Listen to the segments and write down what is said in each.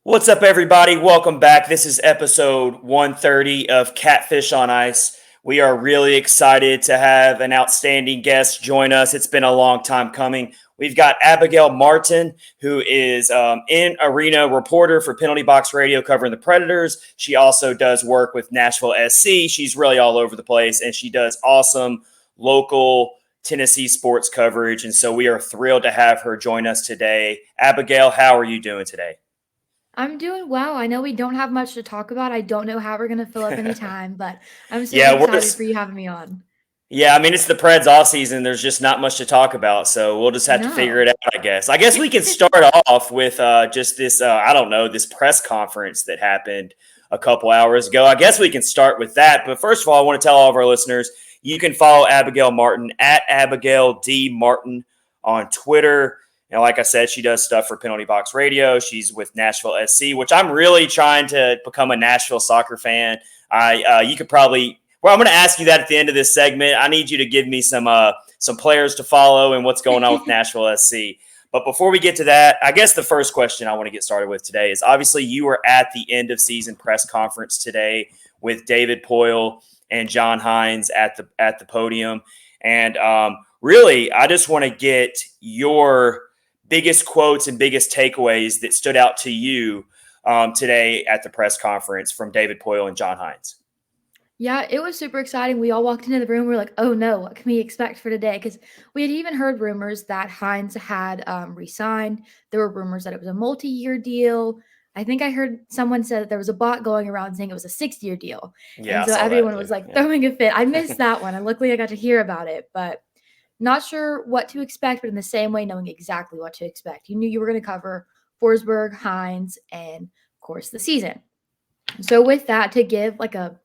What's up, everybody? Welcome back. This is episode 130 of Catfish on Ice. We are really excited to have an outstanding guest join us. It's been a long time coming. We've got Abigail Martin, who is in-arena reporter for Penalty Box Radio covering the Predators. She also does work with Nashville SC. She's really all over the place, and she does awesome local Tennessee sports coverage. And so we are thrilled to have her join us today. Abigail, how are you doing today? I'm doing well. I know we don't have much to talk about. I don't know how we're going to fill up any time, but I'm super Yeah, we're excited just for you having me on. Yeah, I mean, it's the Preds off season. There's just not much to talk about, so we'll just have to figure it No. out, I guess. I guess we can start off with just this, I don't know, this press conference that happened a couple hours ago. I guess we can start with that. But first of all, I want to tell all of our listeners, you can follow Abigail Martin at Abigail D. Martin on Twitter. Like I said, she does stuff for Penalty Box Radio. She's with Nashville SC, which I'm really trying to become a Nashville soccer fan. You could probably – well, I'm going to ask you that at the end of this segment. I need you to give me some players to follow and what's going on with Nashville SC. But before we get to that, I guess the first question I want to get started with today is obviously you were at the end of season press conference today with David Poile and John Hines at the podium. And really, I just want to get your biggest quotes and biggest takeaways that stood out to you today at the press conference from David Poile and John Hines. Yeah, it was super exciting. We all walked into the room. We were like, oh no, what can we expect for today? Because we had even heard rumors that Hines had resigned. There were rumors that it was a multi-year deal. I think I heard someone said that there was a bot going around saying it was a 6-year deal. Yeah, And I so saw that everyone too. was like Yeah. throwing a fit. I missed that one. And luckily I got to hear about it. But not sure what to expect, but in the same way, knowing exactly what to expect. You knew you were going to cover Forsberg, Hines, and of course the season. So with that, to give like a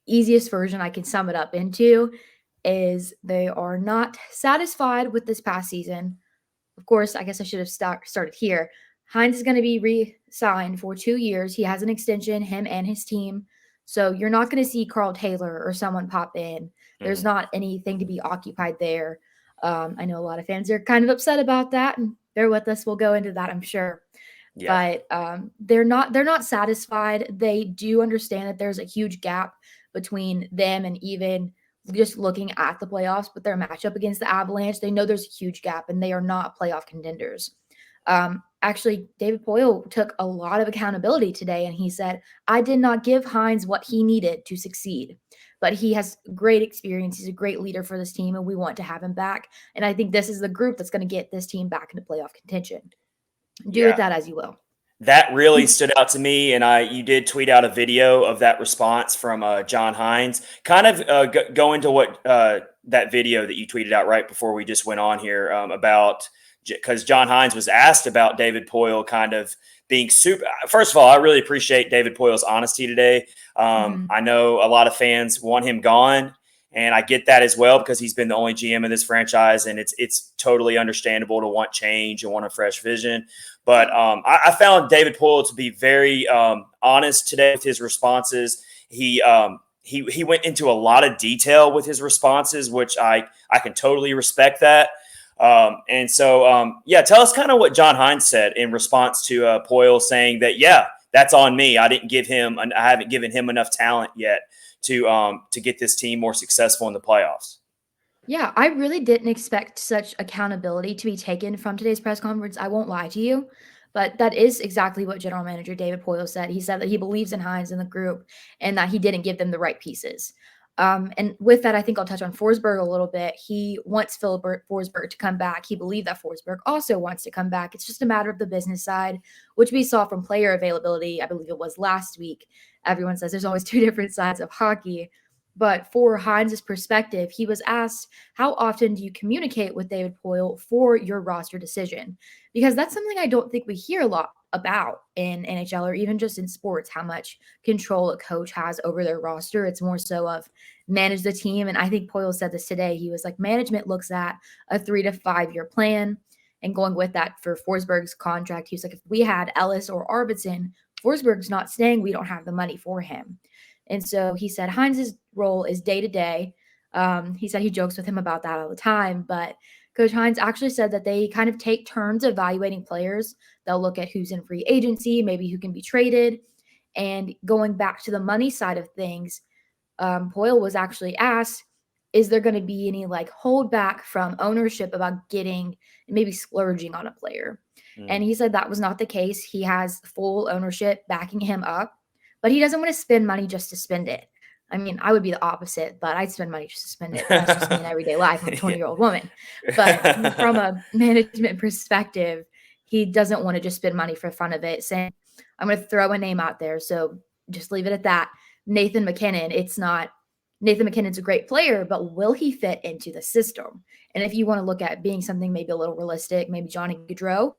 easiest version I can sum it up into is they are not satisfied with this past season. Of course, I guess I should have started here. Hines is going to be re-signed for 2 years. He has an extension, him and his team. So you're not going to see Carl Taylor or someone pop in. There's not anything to be occupied there. I know a lot of fans are kind of upset about that, and bear with us. We'll go into that, I'm sure. Yeah. But they're not satisfied. They do understand that there's a huge gap between them and even just looking at the playoffs, but their matchup against the Avalanche, they know there's a huge gap and they are not playoff contenders. Actually, David Poile took a lot of accountability today, and he said, I did not give Hines what he needed to succeed, but he has great experience. He's a great leader for this team, and we want to have him back. And I think this is the group that's going to get this team back into playoff contention. Do with Yeah. that as you will. That really stood out to me, and you did tweet out a video of that response from John Hines. Kind of go into what that video that you tweeted out right before we just went on here about, because John Hines was asked about David Poile kind of being super. First of all, I really appreciate David Poile's honesty today. I know a lot of fans want him gone, and I get that as well because he's been the only GM of this franchise, and it's totally understandable to want change and want a fresh vision. But I found David Poile to be very honest today with his responses. He went into a lot of detail with his responses, which I can totally respect that. And so, tell us kind of what John Hines said in response to Poile saying that, yeah, that's on me. I haven't given him enough talent yet to get this team more successful in the playoffs. Yeah, I really didn't expect such accountability to be taken from today's press conference. I won't lie to you, but that is exactly what General Manager David Poile said. He said that he believes in Hines and the group and that he didn't give them the right pieces. And with that, I think I'll touch on Forsberg a little bit. He wants Philip Forsberg to come back. He believed that Forsberg also wants to come back. It's just a matter of the business side, which we saw from player availability. I believe it was last week. Everyone says there's always two different sides of hockey. But for Hines' perspective, he was asked, how often do you communicate with David Poile for your roster decision? Because that's something I don't think we hear a lot about in NHL or even just in sports, how much control a coach has over their roster. It's more so of manage the team. And I think Poile said this today. He was like, management looks at a 3 to 5 year plan. And going with that for Forsberg's contract, he was like, if we had Ellis or Arvidsson, Forsberg's not staying. We don't have the money for him. And so he said Hines' role is day to day. He said he jokes with him about that all the time, but Coach Hines actually said that they kind of take turns evaluating players. They'll look at who's in free agency, maybe who can be traded. And going back to the money side of things, Poyle was actually asked, is there going to be any like holdback from ownership about getting maybe splurging on a player? And he said that was not the case. He has full ownership backing him up, but he doesn't want to spend money just to spend it. I mean, I would be the opposite, but I'd spend money just to spend it. That's just me in everyday life. I'm a 20-year-old woman. But from a management perspective, he doesn't want to just spend money for fun of it, saying, I'm going to throw a name out there. So just leave it at that. Nathan McKinnon. It's not Nathan McKinnon's a great player, but will he fit into the system? And if you want to look at being something maybe a little realistic, maybe Johnny Gaudreau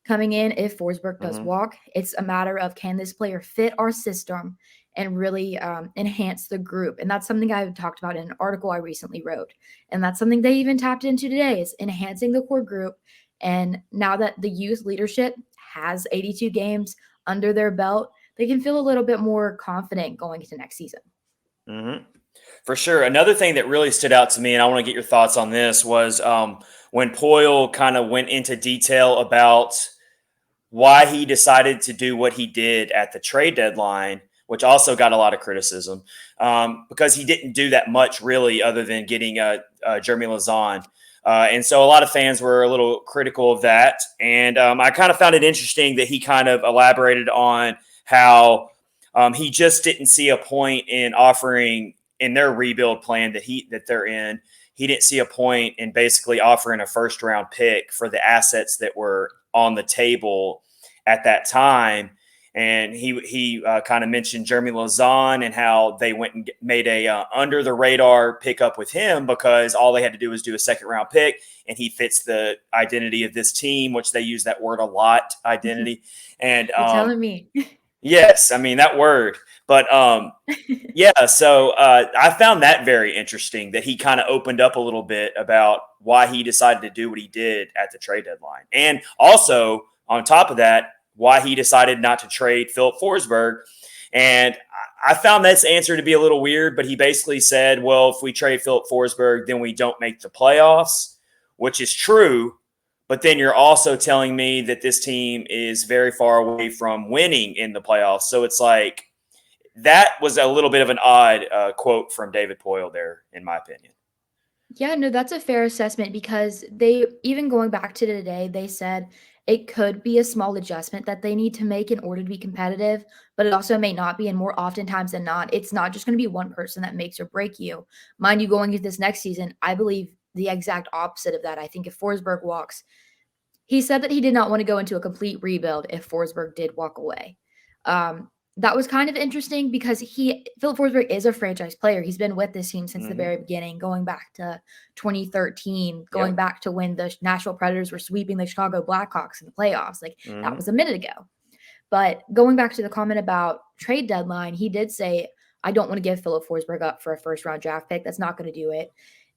coming in, if Forsberg does walk, it's a matter of can this player fit our system and really enhance the group. And that's something I talked about in an article I recently wrote. And that's something they even tapped into today is enhancing the core group. And now that the youth leadership has 82 games under their belt, they can feel a little bit more confident going into next season. For sure. Another thing that really stood out to me, and I want to get your thoughts on this, was when Poyle kind of went into detail about why he decided to do what he did at the trade deadline, which also got a lot of criticism because he didn't do that much really other than getting Jeremy Lauzon. And so a lot of fans were a little critical of that. And I kind of found it interesting that he kind of elaborated on how he just didn't see a point in offering in their rebuild plan that they're in. He didn't see a point in basically offering a first round pick for the assets that were on the table at that time. And he kind of mentioned Jeremy Lauzon and how they went and made a under the radar pickup with him because all they had to do was do a second round pick, and he fits the identity of this team, which they use that word a lot, identity. And you're telling me. Yes, I mean that word. But yeah, so I found that very interesting that he kind of opened up a little bit about why he decided to do what he did at the trade deadline. And also, on top of that, why he decided not to trade Philip Forsberg. And I found this answer to be a little weird, but he basically said, well, if we trade Philip Forsberg, then we don't make the playoffs, which is true. But then you're also telling me that this team is very far away from winning in the playoffs. So it's like that was a little bit of an odd quote from David Poyle there, in my opinion. Yeah, no, that's a fair assessment because they, even going back to today, they said it could be a small adjustment that they need to make in order to be competitive, but it also may not be. And more oftentimes than not, it's not just going to be one person that makes or break you. Mind you, going into this next season, I believe the exact opposite of that. I think if Forsberg walks, he said that he did not want to go into a complete rebuild if Forsberg did walk away. That was kind of interesting because Philip Forsberg is a franchise player. He's been with this team since the very beginning, going back to 2013, going back to when the Nashville Predators were sweeping the Chicago Blackhawks in the playoffs. Like that was a minute ago. But going back to the comment about trade deadline, he did say, I don't want to give Philip Forsberg up for a first round draft pick. That's not going to do it.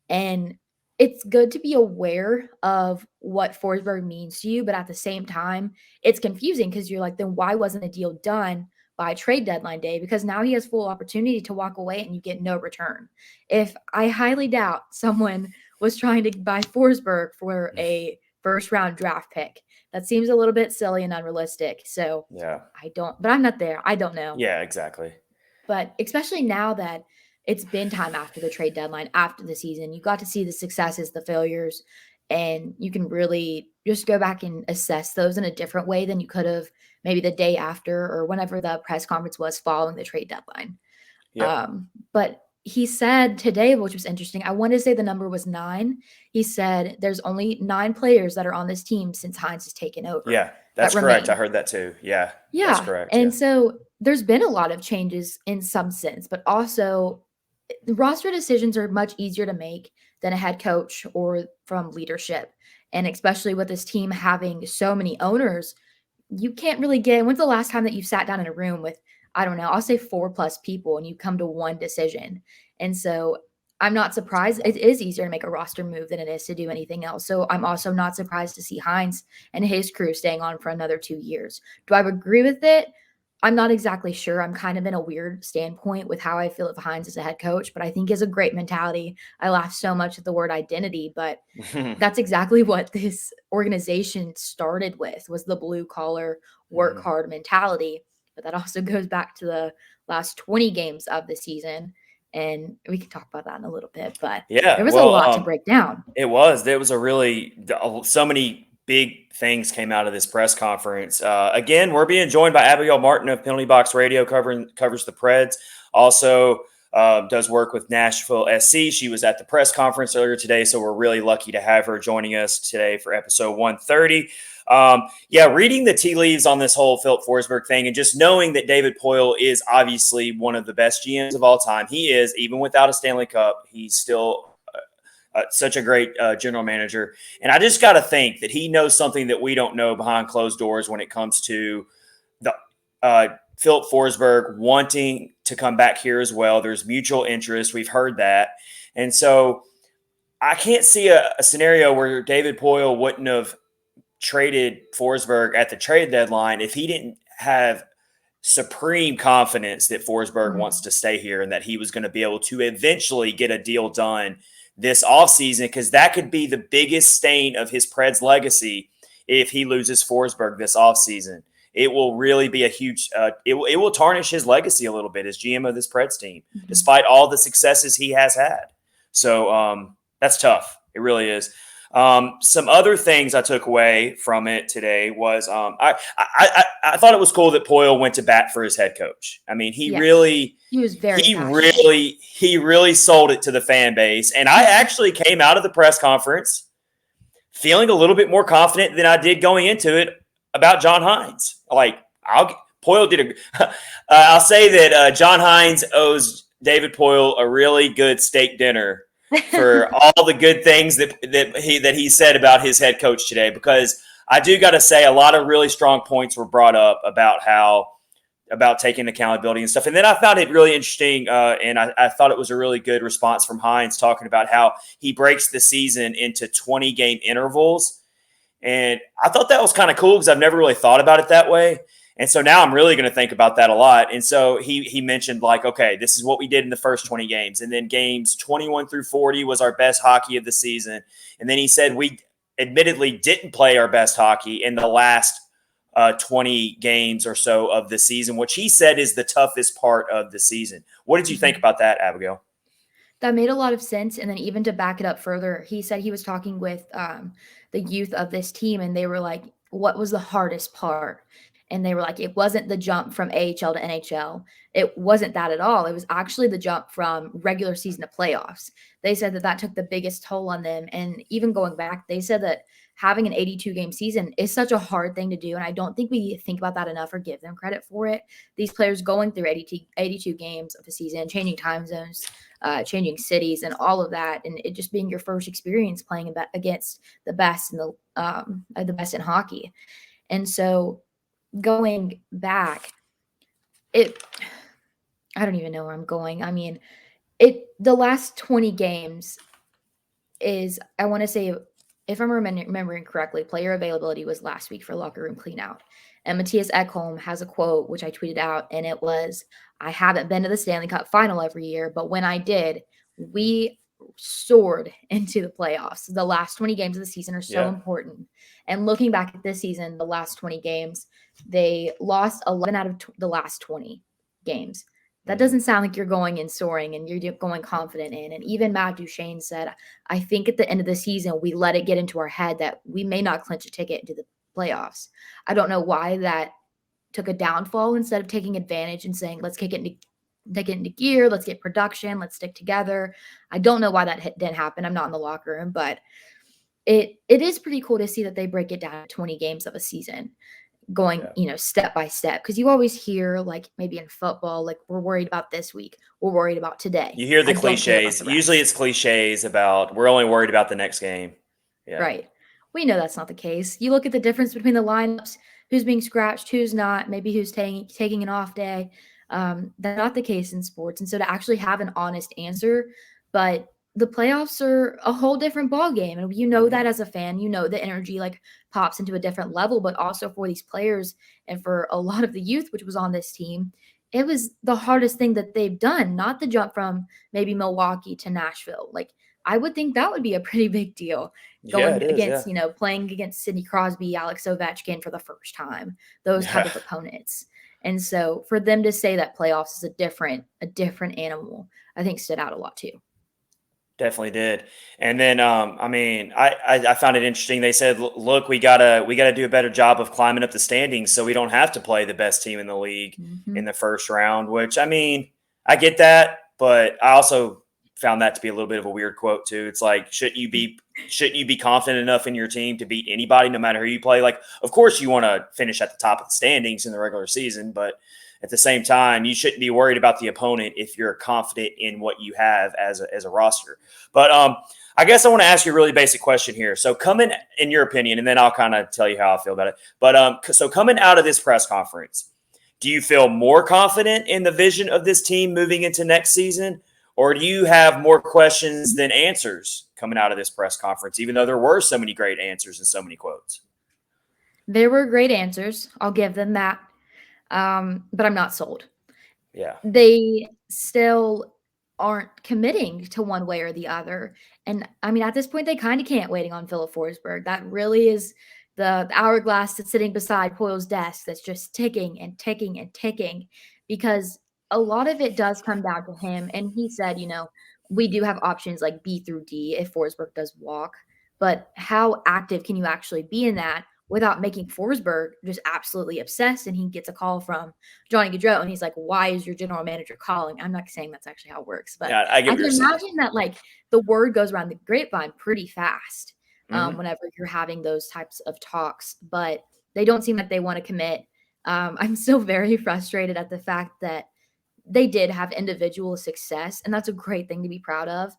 And it's good to be aware of what Forsberg means to you, but at the same time, it's confusing because you're like, then why wasn't a deal done by trade deadline day? Because now he has full opportunity to walk away and you get no return. If I highly doubt someone was trying to buy Forsberg for a first round draft pick, that seems a little bit silly and unrealistic. So Yeah, but I'm not there. I don't know. yeah, exactly. But especially now that it's been time after the trade deadline, after the season, you got to see the successes, the failures, and you can really just go back and assess those in a different way than you could have maybe the day after or whenever the press conference was following the trade deadline. Yep. But he said today, which was interesting, I want to say the number was 9. He said there's only 9 players that are on this team since Hines has taken over. Yeah, that's correct. I heard that too. Yeah, that's correct. And so there's been a lot of changes in some sense, but also the roster decisions are much easier to make than a head coach or from leadership. And especially with this team having so many owners, you can't really when's the last time that you've sat down in a room with, I don't know, I'll say 4+ people and you come to one decision. And so I'm not surprised. It is easier to make a roster move than it is to do anything else. So I'm also not surprised to see Hines and his crew staying on for another 2 years. Do I agree with it? I'm not exactly sure. I'm kind of in a weird standpoint with how I feel of Hines as a head coach, but I think he has a great mentality. I laugh so much at the word identity, but that's exactly what this organization started with, was the blue collar work Mhm. hard mentality. But that also goes back to the last 20 games of the season, and we can talk about that in a little bit, but there Yeah, was a well, lot to break down. it was. There was a really so many big things came out of this press conference. Again, we're being joined by Abigail Martin of Penalty Box Radio, covers the Preds. Also does work with Nashville SC. She was at the press conference earlier today, so we're really lucky to have her joining us today for episode 130. Yeah, reading the tea leaves on this whole Philip Forsberg thing, and just knowing that David Poyle is obviously one of the best GMs of all time. He is, even without a Stanley Cup, he's still such a great general manager. And I just got to think that he knows something that we don't know behind closed doors when it comes to the Philip Forsberg wanting to come back here as well. There's mutual interest. We've heard that. And so I can't see a scenario where David Poyle wouldn't have traded Forsberg at the trade deadline if he didn't have supreme confidence that Forsberg Mhm. wants to stay here and that he was going to be able to eventually get a deal done this offseason, because that could be the biggest stain of his Preds legacy if he loses Forsberg this offseason. It will really be a huge it will tarnish his legacy a little bit as GM of this Preds team, Mhm. despite all the successes he has had. So that's tough. It really is. Some other things I took away from it today was I thought it was cool that Poyle went to bat for his head coach. I mean, Yes. He was very passionate. he really sold it to the fan base. And I actually came out of the press conference feeling a little bit more confident than I did going into it about John Hines. Like, Poyle did I'll say that John Hines owes David Poyle a really good steak dinner for all the good things that he said about his head coach today, because I do got to say a lot of really strong points were brought up about taking accountability and stuff. And then I found it really interesting, and I thought it was a really good response from Hines, talking about how he breaks the season into 20-game intervals. And I thought that was kind of cool because I've never really thought about it that way. And so now I'm really going to think about that a lot. And so he mentioned, like, okay, this is what we did in the first 20 games. And then games 21 through 40 was our best hockey of the season. And then he said we admittedly didn't play our best hockey in the last 20 games or so of the season, which he said is the toughest part of the season. What did you think Mhm. about that, Abigail? That made a lot of sense, and then even to back it up further, he said he was talking with, the youth of this team, and they were like, "What was the hardest part?" And they were like, "It wasn't the jump from AHL to NHL. It wasn't that at all. It was actually the jump from regular season to playoffs." They said that that took the biggest toll on them, and even going back, they said that having an 82 game season is such a hard thing to do, and I don't think we think about that enough or give them credit for it. These players going through 82 games of the season, changing time zones, changing cities and all of that, and it just being your first experience playing against the best in the best in hockey. And so going back, it I don't even know where I'm going. I mean, it the last 20 games is, I want to say, if I'm remembering correctly, player availability was last week for locker room cleanout. And Matthias Ekholm has a quote, which I tweeted out, and it was, "I haven't been to the Stanley Cup final every year, but when I did, we soared into the playoffs. The last 20 games of the season are so Yeah. important." And looking back at this season, the last 20 games, they lost 11 out of the last 20 games. That Mm-hmm. doesn't sound like you're going in soaring and you're going confident in. And even Matt Duchene said, "I think at the end of the season, we let it get into our head that we may not clinch a ticket into the playoffs." I don't know why that took a downfall instead of taking advantage and saying, "Let's take it into gear. Let's get production. Let's stick together." I don't know why that didn't happen. I'm not in the locker room, but it is pretty cool to see that they break it down to 20 games of a season, going, Yeah. step by step. Because you always hear, like, maybe in football, like, we're worried about this week, we're worried about today. You hear the I don't care about cliches. the Usually rest. it's cliches about we're only worried about the next game. Yeah. Right. We know that's not the case. You look at the difference between the lineups, who's being scratched, who's not, maybe who's taking an off day. That's not the case in sports. And so to actually have an honest answer, but the playoffs are a whole different ball game, and you know that as a fan, you know the energy like pops into a different level. But also for these players and for a lot of the youth which was on this team, it was the hardest thing that they've done. Not the jump from maybe Milwaukee to Nashville. Like I would think that would be a pretty big deal Yeah, it going is. against Yeah. playing against Sidney Crosby, Alex Ovechkin for the first time, those type Yeah. of opponents. And so for them to say that playoffs is a different animal, I think stood out a lot too. Definitely did. And then, I mean, I found it interesting. They said, Look, we gotta do a better job of climbing up the standings, so we don't have to play the best team in the league in Mhm. the first round." Which, I mean, I get that, but I also found that to be a little bit of a weird quote too. It's like, shouldn't you be confident enough in your team to beat anybody, no matter who you play? Like, of course, you want to finish at the top of the standings in the regular season, but at the same time, you shouldn't be worried about the opponent if you're confident in what you have as a roster. But I guess I want to ask you a really basic question here. So, coming in your opinion, and then I'll kind of tell you how I feel about it. But so coming out of this press conference, do you feel more confident in the vision of this team moving into next season, or do you have more questions than answers coming out of this press conference? Even though there were so many great answers and so many quotes. There were great answers. I'll give them that. But I'm not sold. Yeah. They still aren't committing to one way or the other. And I mean, at this point, they kind of can't waiting on Philip Forsberg. That really is the hourglass that's sitting beside Poyle's desk that's just ticking and ticking and ticking because a lot of it does come down to him. And he said, we do have options like B through D if Forsberg does walk, but how active can you actually be in that without making Forsberg just absolutely obsessed? And he gets a call from Johnny Gaudreau, and he's like, "Why is your general manager calling?" I'm not saying that's actually how it works, but Yeah, I get I what can you're saying. imagine that like the word goes around the grapevine pretty fast Hmm. whenever you're having those types of talks. But they don't seem like they want to commit. I'm still very frustrated at the fact that they did have individual success, and that's a great thing to be proud of,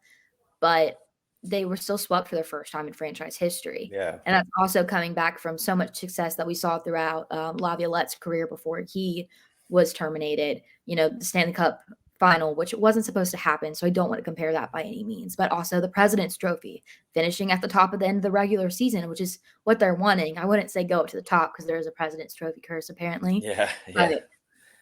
but they were still swept for the first time in franchise history. Yeah. And that's also coming back from so much success that we saw throughout Laviolette's career before he was terminated. The Stanley Cup final, which it wasn't supposed to happen. So I don't want to compare that by any means, but also the President's Trophy, finishing at the top of the end of the regular season, which is what they're wanting. I wouldn't say go up to the top because there is a President's Trophy curse apparently, Yeah. but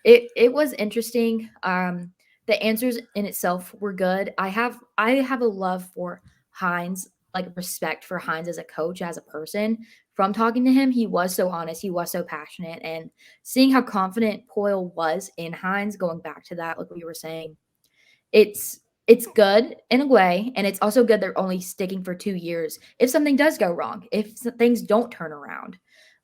Yeah. it was interesting. The answers in itself were good. I have a love for Hines, like respect for Hines as a coach, as a person. From talking to him, he was so honest, he was so passionate, and seeing how confident Poyle was in Hines, going back to that, like we were saying, it's good in a way, and it's also good they're only sticking for 2 years. If something does go wrong, if things don't turn around,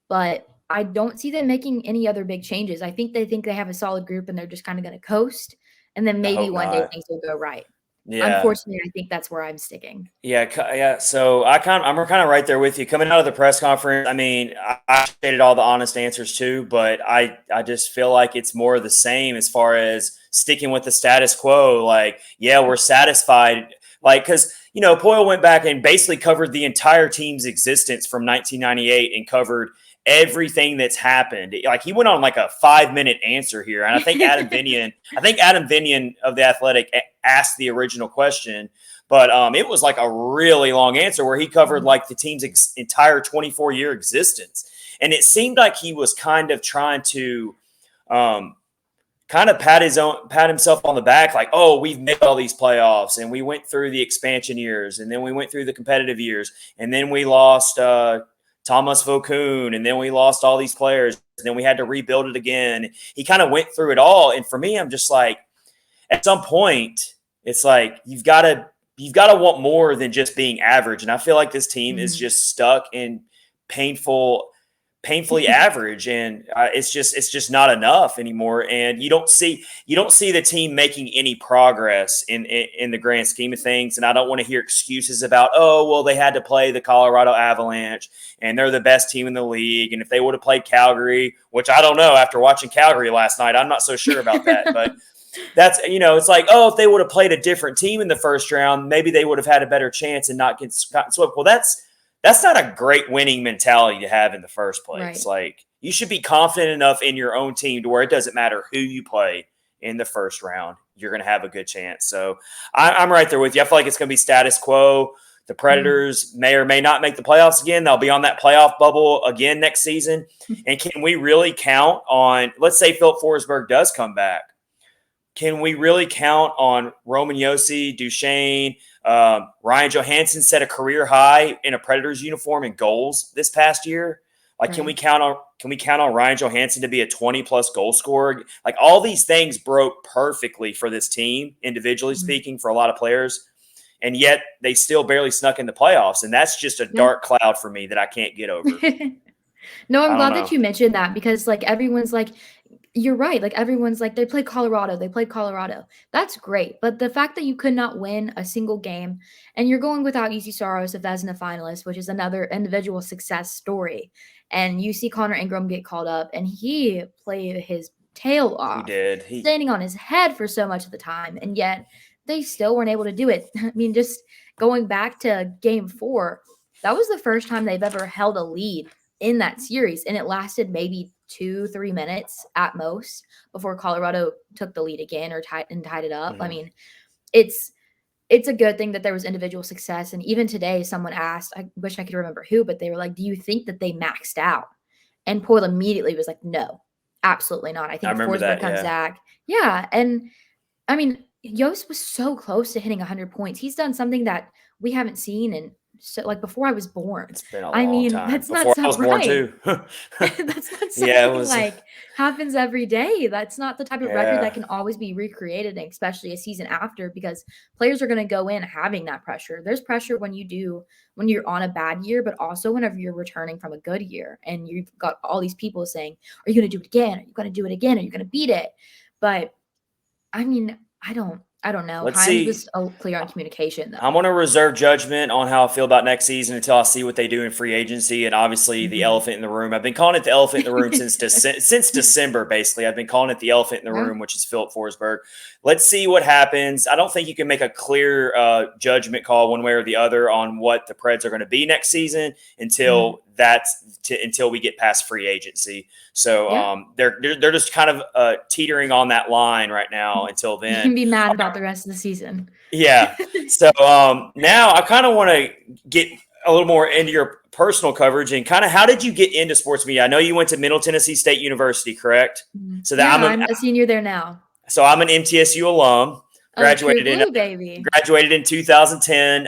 but I don't see them making any other big changes. I think they have a solid group and they're just kind of going to coast, and then I maybe hope one day not. things will go right. Yeah. Unfortunately, I think that's where I'm sticking. Yeah, yeah. So I'm kind of right there with you. Coming out of the press conference, I mean, I stated all the honest answers too, but I just feel like it's more of the same as far as sticking with the status quo. Like, yeah, we're satisfied. Like, because Poyle went back and basically covered the entire team's existence from 1998 and covered everything that's happened. Like, he went on like a 5-minute answer here, and I think Adam Vinian of the Athletic asked the original question. But it was like a really long answer where he covered like the team's entire 24-year existence. And it seemed like he was kind of trying to um, kind of pat himself on the back, like, oh, we've made all these playoffs and we went through the expansion years and then we went through the competitive years and then we lost Thomas Vokoun and then we lost all these players and then we had to rebuild it again. He kind of went through it all. And for me, I'm just like, at some point, it's like you've got to want more than just being average. And I feel like this team is Mhm. just stuck in painfully average, and it's just not enough anymore. And you don't see the team making any progress in the grand scheme of things. And I don't want to hear excuses about, oh, well, they had to play the Colorado Avalanche and they're the best team in the league. And if they would have played Calgary, which I don't know, after watching Calgary last night, I'm not so sure about that, but it's like, oh, if they would have played a different team in the first round, maybe they would have had a better chance and not gotten swept. Well, that's not a great winning mentality to have in the first place. Right. Like, you should be confident enough in your own team to where it doesn't matter who you play. in the first round, you're going to have a good chance. So I'm right there with you. I feel like it's going to be status quo. The Predators may or may not make the playoffs again. They'll be on that playoff bubble again next season. And can we really count on, let's say Philip Forsberg does come back, can we really count on Roman Josi, Duchesne, Ryan Johansson set a career high in a Predators uniform in goals this past year? Like, Right. can we count on Ryan Johansson to be a 20-plus goal scorer? Like, all these things broke perfectly for this team, individually speaking, for a lot of players. And yet they still barely snuck in the playoffs. And that's just a dark cloud for me that I can't get over. No, I'm I don't glad that know. you mentioned that because like everyone's like, you're right. Like everyone's like, they played Colorado. They played Colorado. That's great. But the fact that you could not win a single game and you're going without UC Saros if that's in the finalist, which is another individual success story. And you see Connor Ingram get called up and he played his tail off. He did. Standing on his head for so much of the time. And yet they still weren't able to do it. I mean, just going back to game 4, that was the first time they've ever held a lead in that series. And it lasted maybe 2-3 minutes at most before Colorado took the lead again or tied it up. Mm-hmm. I mean, it's a good thing that there was individual success. And even today, someone asked, I wish I could remember who, but they were like, do you think that they maxed out? And Poyle immediately was like, no, absolutely not. I think Forsberg comes back. Yeah. And I mean, Yost was so close to hitting 100 points. He's done something that we haven't seen in like before I was born. It's been a long time. That's before not I was born too. That's not something like happens every day. That's not the type of record that can always be recreated, and especially a season after, because players are going to go in having that pressure. There's pressure when you're on a bad year, but also whenever you're returning from a good year and you've got all these people saying, are you going to do it again? Are you going to do it again? Are you going to beat it? But I mean, I don't know. Hines was clear on communication, though. I'm going to reserve judgment on how I feel about next season until I see what they do in free agency. And obviously, the elephant in the room. I've been calling it the elephant in the room since December, basically. I've been calling it the elephant in the room, which is Philip Forsberg. Let's see what happens. I don't think you can make a clear judgment call one way or the other on what the Preds are going to be next season until until we get past free agency. So they're just kind of teetering on that line right now until then. You can be mad about the rest of the season. Yeah. So now I kind of want to get a little more into your personal coverage and kind of how did you get into sports media? I know you went to Middle Tennessee State University, correct? So that I'm a senior there now. So I'm an MTSU alum. Graduated in 2010.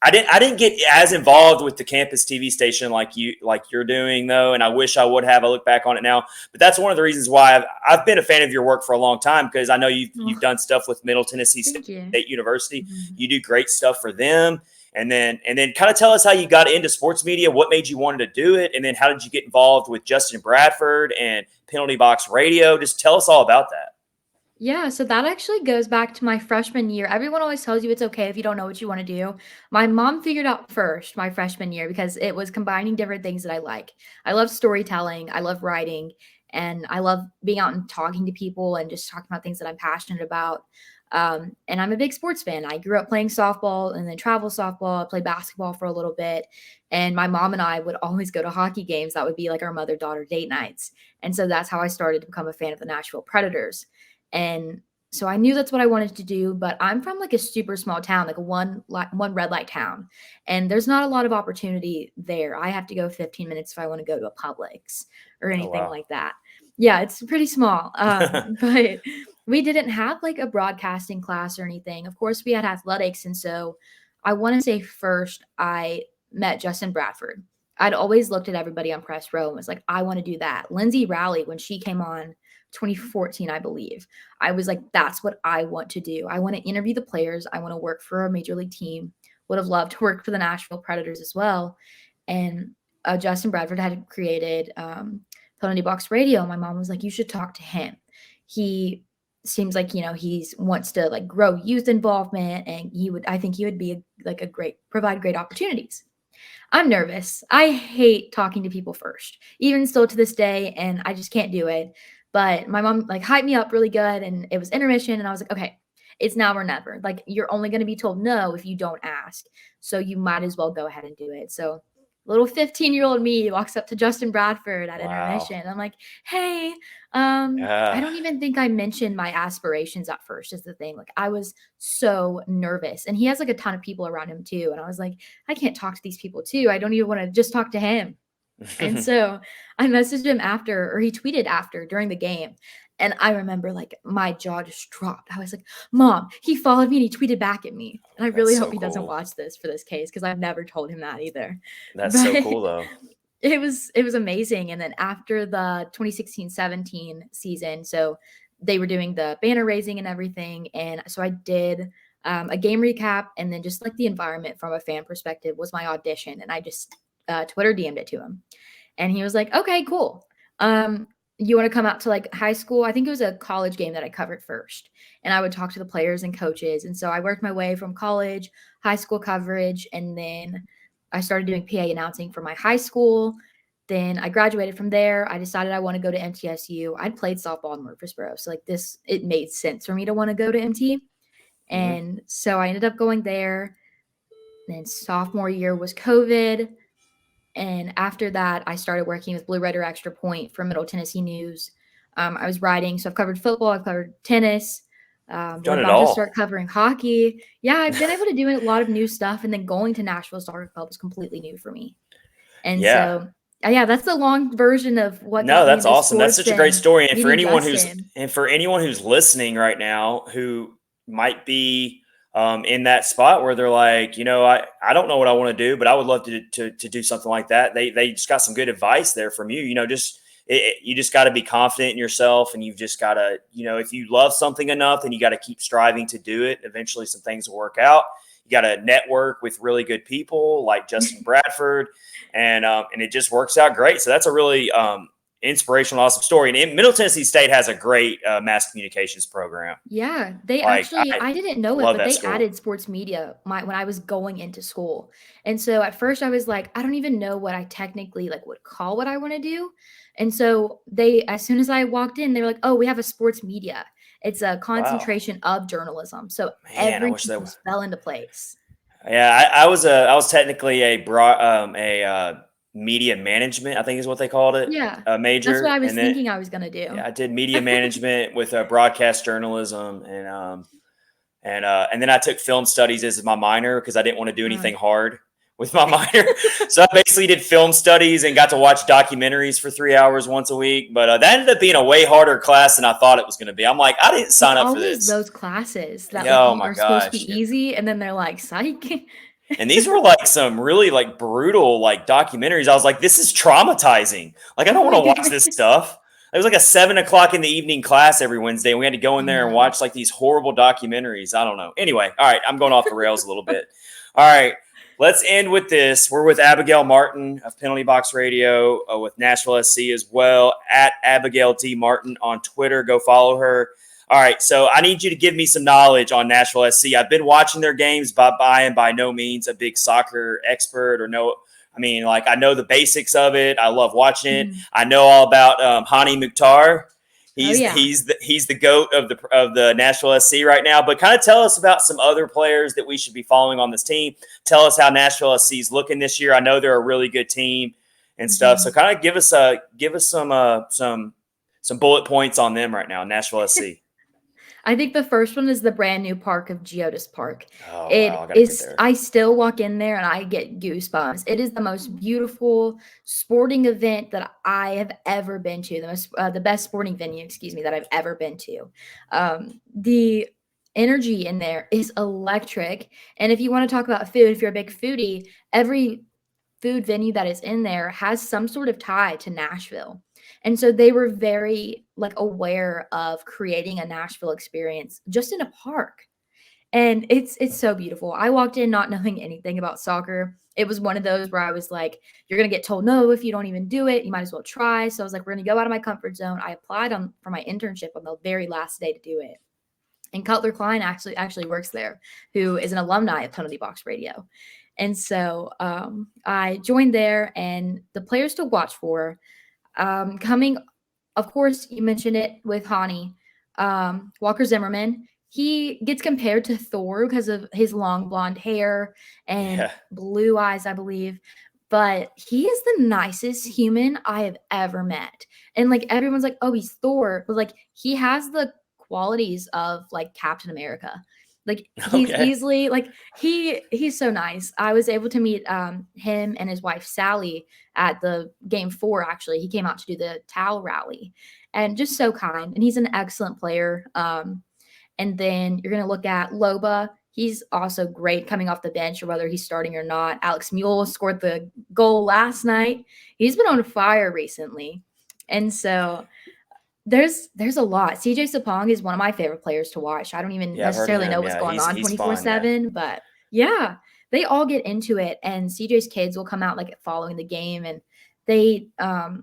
I didn't get as involved with the campus TV station like you're doing though, and I wish I would have. I look back on it now, but that's one of the reasons why I've been a fan of your work for a long time, because I know you've done stuff with Middle Tennessee State University. You do great stuff for them, and then kind of tell us how you got into sports media, what made you want to do it, and then how did you get involved with Justin Bradford and Penalty Box Radio? Just tell us all about that. Yeah, so that actually goes back to my freshman year. Everyone always tells you it's okay if you don't know what you want to do. My mom figured out first my freshman year because it was combining different things that I like. I love storytelling, I love writing, and I love being out and talking to people and just talking about things that I'm passionate about. And I'm a big sports fan. I grew up playing softball and then travel softball. I played basketball for a little bit. And my mom and I would always go to hockey games. That would be like our mother-daughter date nights. And so that's how I started to become a fan of the Nashville Predators. And so I knew that's what I wanted to do, but I'm from like a super small town, like one red light town. And there's not a lot of opportunity there. I have to go 15 minutes if I want to go to a Publix or anything like that. Yeah, it's pretty small. But we didn't have like a broadcasting class or anything. Of course, we had athletics. And so I want to say first I met Justin Bradford. I'd always looked at everybody on press row and was like, I want to do that. Lindsay Rowley, when she came on 2014, I believe, I was like, that's what I want to do. I want to interview the players. I want to work for a major league team. Would have loved to work for the Nashville Predators as well. And Justin Bradford had created Penalty Box Radio. My mom was like, you should talk to him. He seems like, he wants to like grow youth involvement, and I think he would be provide great opportunities. I'm nervous. I hate talking to people first, even still to this day, and I just can't do it. But my mom like hyped me up really good, and it was intermission, and I was like, okay, it's now or never. Like, you're only going to be told no if you don't ask. So you might as well go ahead and do it. So Little 15-year-old me walks up to Justin Bradford at Wow. intermission. I'm like, "Hey, I Yeah. don't even think I mentioned my aspirations at first is the thing. Like I was so nervous. And he has like a ton of people around him too. And I was like, I can't talk to these people too. I don't even want to just talk to him. And so I messaged him after, or he tweeted after during the game. And I remember like my jaw just dropped. I was like, Mom, he followed me and he tweeted back at me. And I That's really hope so he doesn't cool. watch this for this case because I've never told him that either. That's But so cool though. it was amazing. And then after the 2016-17 season, so they were doing the banner raising and everything. And so I did a game recap, and then just like the environment from a fan perspective was my audition. And I just Twitter DM'd it to him. And he was like, okay, cool. You want to come out to like high school? I think it was a college game that I covered first. And I would talk to the players and coaches. And so I worked my way from college, high school coverage, and then I started doing PA announcing for my high school. Then I graduated from there. I decided I want to go to MTSU. I'd played softball in Murfreesboro. So like this, it made sense for me to want to go to MT. Hmm. And so I ended up going there. Then sophomore year was COVID. And after that, I started working with Blue Red or Extra Point for Middle Tennessee News. I was writing, so I've covered football, I've covered tennis. You've We're done it about to all. start covering hockey. Yeah, I've been able to do a lot of new stuff, and then going to Nashville Soccer Club was completely new for me. And Yeah. so, yeah, that's the long version of what No, got me that's into awesome. That's sports such a great and story. meeting Justin. And for anyone who's listening right now who might be in that spot where they're like, I don't know what I want to do, but I would love to do something like that. They just got some good advice there from you. You just got to be confident in yourself, and you've just got to, if you love something enough, then you got to keep striving to do it. Eventually, some things will work out. You got to network with really good people like Justin Bradford, and it just works out great. So that's a really inspirational, awesome story. And Middle Tennessee State has a great mass communications program. Yeah, they Like actually I didn't know it, love but that they school. added sports media when I was going into school. And so at first I was like, I don't even know what I technically like would call what I want to do. And so they as soon as I walked in, they were like, "Oh, we have a sports media. It's a Wow, concentration of journalism." So man, I wish everything that. just fell into place. Yeah, I was technically a media management, I think is what they called it, Yeah. a That's what major, I was and then thinking I was gonna do. yeah, I did media management with broadcast journalism, and then I took film studies as my minor because I didn't want to do Uh, anything hard with my minor. So I basically did film studies and got to watch documentaries for 3 hours once a week. But that ended up being a way harder class than I thought it was going to be. I'm like, I didn't it's sign up for always this. those classes that like Oh you my are supposed to be gosh. easy, and then they're like, "Psych." And these were like some really like brutal like documentaries. I was like, this is traumatizing. Like, I Oh don't want my to watch this goodness. stuff. It was like a 7 o'clock in the evening class every Wednesday. And we had to go in Oh, there and no. watch like these horrible documentaries. I don't know. Anyway, all right, I'm going off the rails a little bit. All right, let's end with this. We're with Abigail Martin of Penalty Box Radio with Nashville SC as well, at Abigail T. Martin on Twitter. Go follow her. All right, so I need you to give me some knowledge on Nashville SC. I've been watching their games, but I am by no means a big soccer expert or no. I mean, like I know the basics of it. I love watching it. Mhm. I know all about Hani Mukhtar. Oh, yeah. He's the goat of the Nashville SC right now. But kind of tell us about some other players that we should be following on this team. Tell us how Nashville SC is looking this year. I know they're a really good team and stuff. So Mhm. kind of give us some bullet points on them right now, Nashville SC. I think the first one is the brand new park of Geodis Park. Oh wow, It I gotta get is there. I still walk in there and I get goosebumps. It is the most beautiful sporting event that I have ever been to. The best sporting venue, excuse me, that I've ever been to. The energy in there is electric. And if you want to talk about food, if you're a big foodie, every food venue that is in there has some sort of tie to Nashville. And so they were very like aware of creating a Nashville experience just in a park. And it's so beautiful. I walked in not knowing anything about soccer. It was one of those where I was like, you're going to get told no if you don't even do it. You might as well try. So I was like, we're going to go out of my comfort zone. I applied on for my internship on the very last day to do it. And Cutler Klein actually works there, who is an alumni of Penalty Box Radio. And so I joined there, and the players to watch for coming, of course, you mentioned it with Hani, Walker Zimmerman. He gets compared to Thor because of his long blonde hair and Yeah. blue eyes, I believe. but he is the nicest human I have ever met. And like everyone's like, "Oh, he's Thor," but like he has the qualities of like Captain America. Like he's Okay. easily like he's so nice. I was able to meet him and his wife Sally at the game 4 actually. He came out to do the towel rally and just so kind. And he's an excellent player. And then you're going to look at Loba. He's also great coming off the bench, or whether he's starting or not. Alex Mule scored the goal last night. He's been on fire recently. And so there's a lot. CJ Sapong is one of my favorite players to watch. I don't even Yeah, I've heard of necessarily know him. what's Yeah, going on he's fun. Yeah. 24/7, but yeah, they all get into it. And CJ's kids will come out like following the game. And they,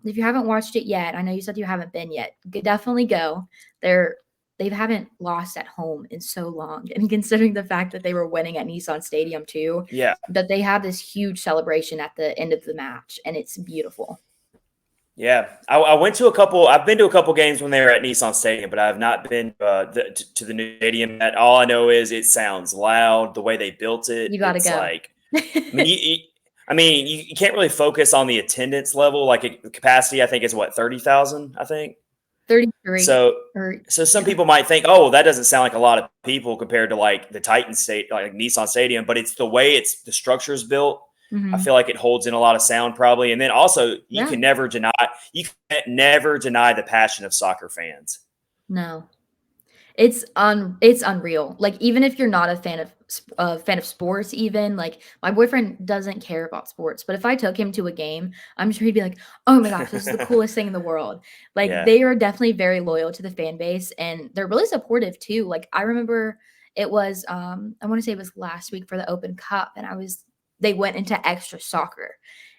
if you haven't watched it yet, I know you said you haven't been yet, definitely go. They haven't lost at home in so long. And considering the fact that they were winning at Nissan Stadium too, Yeah. that they have this huge celebration at the end of the match, and it's beautiful. Yeah, I went to a couple. I've been to a couple games when they were at Nissan Stadium, but I have not been to the new stadium. Yet. All I know is it sounds loud. The way they built it, You got to it's go. like, you can't really focus on the attendance level. Like the capacity, I think is what 30,000. I think 33 so. or So some people might think, oh, well, that doesn't sound like a lot of people compared to like the Titan state, like Nissan Stadium. But it's the way the structure is built. I mhm. feel like it holds in a lot of sound probably. And then also you Yeah. can never deny the passion of soccer fans. No. It's unreal. Like, even if you're not a fan of sports even, like, my boyfriend doesn't care about sports, but if I took him to a game, I'm sure he'd be like, "Oh my gosh, this is the coolest thing in the world." Like, Yeah. they are definitely very loyal to the fan base, and they're really supportive too. Like, I remember it was, I wanna say it was last week for the Open Cup, and they went into extra soccer,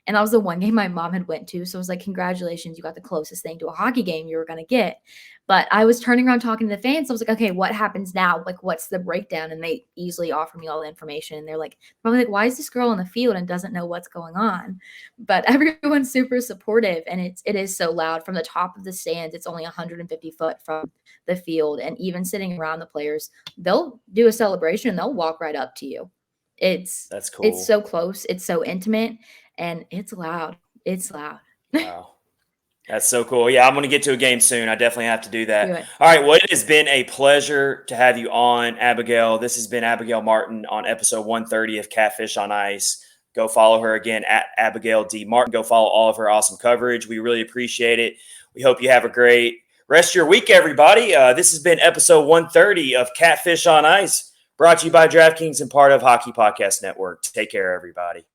and that was the one game my mom had went to, so I was like, "Congratulations, you got the closest thing to a hockey game you were gonna get." But I was turning around talking to the fans. I was like, "Okay, what happens now? Like, what's the breakdown?" And they easily offer me all the information. And they're like, probably like, "Why is this girl on the field and doesn't know what's going on?" But everyone's super supportive, and it is so loud from the top of the stands. It's only 150 foot from the field, and even sitting around the players, they'll do a celebration. They'll walk right up to you. It's That's it's cool. so close. It's so intimate, and it's loud. It's loud. Wow. That's so cool. Yeah, I'm going to get to a game soon. I definitely have to do Do that. it. All right. Well, it has been a pleasure to have you on, Abigail. This has been Abigail Martin on episode 130 of Catfish on Ice. Go follow her again at Abigail D. Martin. Go follow all of her awesome coverage. We really appreciate it. We hope you have a great rest of your week, everybody. This has been episode 130 of Catfish on Ice, brought to you by DraftKings and part of Hockey Podcast Network. Take care, everybody.